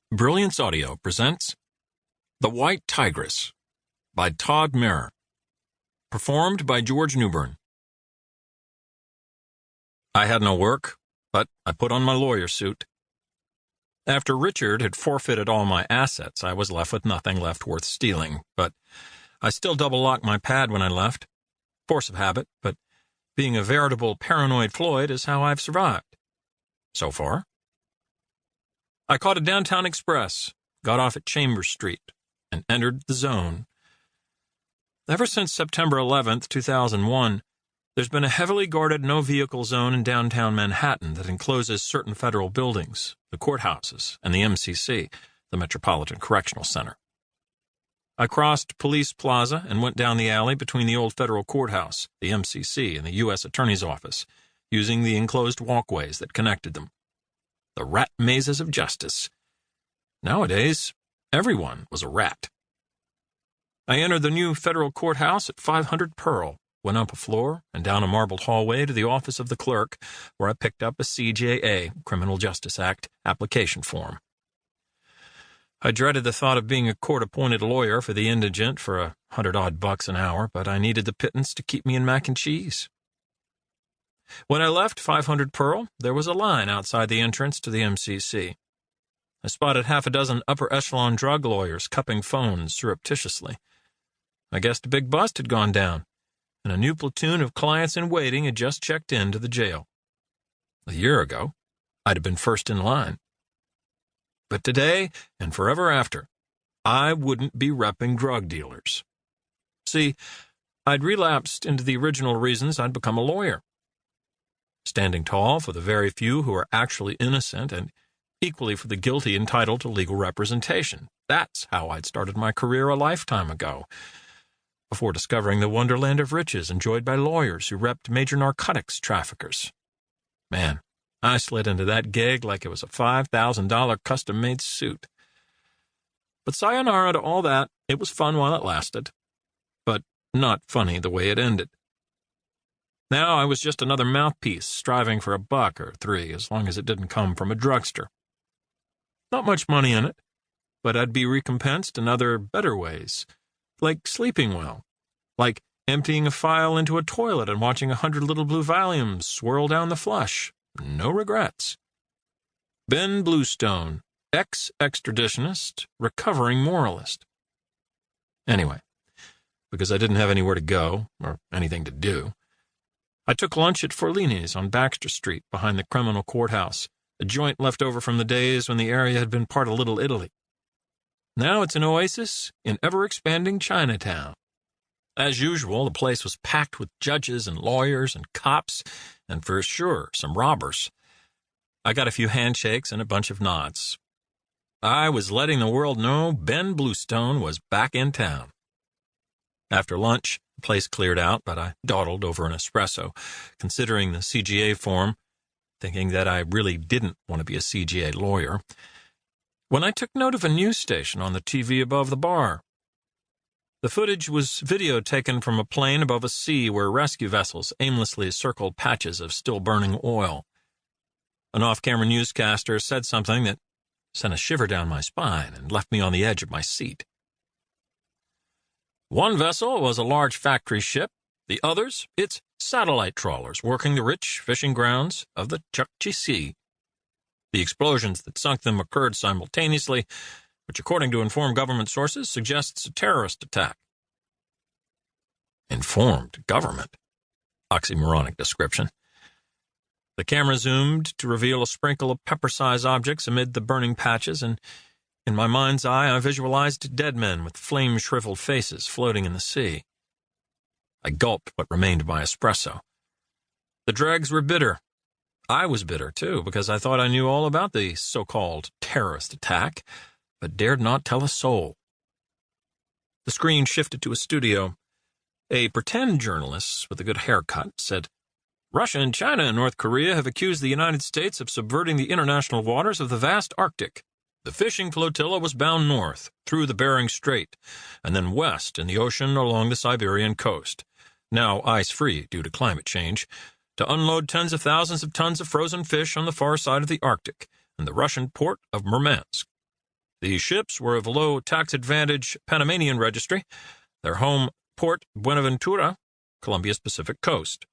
Brilliance Audio presents The White Tigress by Todd, performed by George Newbern. I had no work, but I put on my lawyer suit. After Richard had forfeited all my assets, I was left with nothing left worth stealing, but I still double-locked my pad when I left. Force of habit, but being a veritable paranoid Floyd is how I've survived. So far. I caught a downtown express, got off at Chambers Street, and entered the zone. Ever since September 11th, 2001, there's been a heavily guarded no-vehicle zone in downtown Manhattan that encloses certain federal buildings, the courthouses, and the MCC, the Metropolitan Correctional Center. I crossed Police Plaza and went down the alley between the old federal courthouse, the MCC, and the U.S. Attorney's Office, using the enclosed walkways that connected them. The rat mazes of justice. Nowadays, everyone was a rat. I entered the new federal courthouse at 500 Pearl, went up a floor and down a marbled hallway to the office of the clerk, where I picked up a CJA, Criminal Justice Act, application form. I dreaded the thought of being a court-appointed lawyer for the indigent for $100-odd an hour, but I needed the pittance to keep me in mac and cheese. When I left 500 Pearl, there was a line outside the entrance to the MCC. I spotted half a dozen upper-echelon drug lawyers cupping phones surreptitiously. I guessed a big bust had gone down, and a new platoon of clients in waiting had just checked into the jail. A year ago, I'd have been first in line. But today, and forever after, I wouldn't be repping drug dealers. See, I'd relapsed into the original reasons I'd become a lawyer. Standing tall for the very few who are actually innocent and equally for the guilty entitled to legal representation. That's how I'd started my career a lifetime ago, before discovering the wonderland of riches enjoyed by lawyers who repped major narcotics traffickers. Man, I slid into that gig like it was a $5,000 custom-made suit. But sayonara to all that. It was fun while it lasted, but not funny the way it ended. Now I was just another mouthpiece, striving for $1 or $3, as long as it didn't come from a drugstore. Not much money in it, but I'd be recompensed in other, better ways, like sleeping well, like emptying a file into a toilet and watching 100 little blue volumes swirl down the flush. No regrets. Benn Bluestone, ex-extraditionist, recovering moralist. Anyway, because I didn't have anywhere to go, or anything to do, I took lunch at Forlini's on Baxter Street behind the criminal courthouse, a joint left over from the days when the area had been part of Little Italy. Now it's an oasis in ever-expanding Chinatown. As usual, the place was packed with judges and lawyers and cops, and for sure, some robbers. I got a few handshakes and a bunch of nods. I was letting the world know Benn Bluestone was back in town. After lunch, the place cleared out, but I dawdled over an espresso, considering the CJA form, thinking that I really didn't want to be a CJA lawyer, when I took note of a news station on the TV above the bar. The footage was video taken from a plane above a sea where rescue vessels aimlessly circled patches of still-burning oil. An off-camera newscaster said something that sent a shiver down my spine and left me on the edge of my seat. One vessel was a large factory ship, the others, its satellite trawlers working the rich fishing grounds of the Chukchi Sea. The explosions that sunk them occurred simultaneously, which, according to informed government sources, suggests a terrorist attack. Informed government? Oxymoronic description. The camera zoomed to reveal a sprinkle of pepper-sized objects amid the burning patches, and in my mind's eye I visualized dead men with flame-shriveled faces floating in the sea. I gulped what remained of my espresso. The dregs were bitter. I was bitter, too, because I thought I knew all about the so-called terrorist attack, but dared not tell a soul. The screen shifted to a studio. A pretend journalist with a good haircut said, "Russia and China and North Korea have accused the United States of subverting the international waters of the vast Arctic. The fishing flotilla was bound north, through the Bering Strait, and then west in the ocean along the Siberian coast, now ice-free due to climate change, to unload tens of thousands of tons of frozen fish on the far side of the Arctic, in the Russian port of Murmansk. The ships were of low tax-advantage Panamanian registry, their home port Buenaventura, Colombia's Pacific coast.